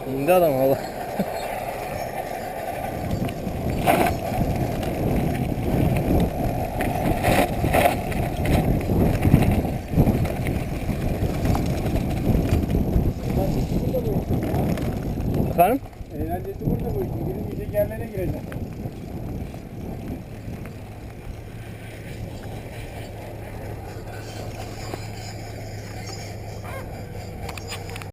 İndi adam valla. Efendim? Eğlencesi burada bu işin. Gidip yerlere girecek.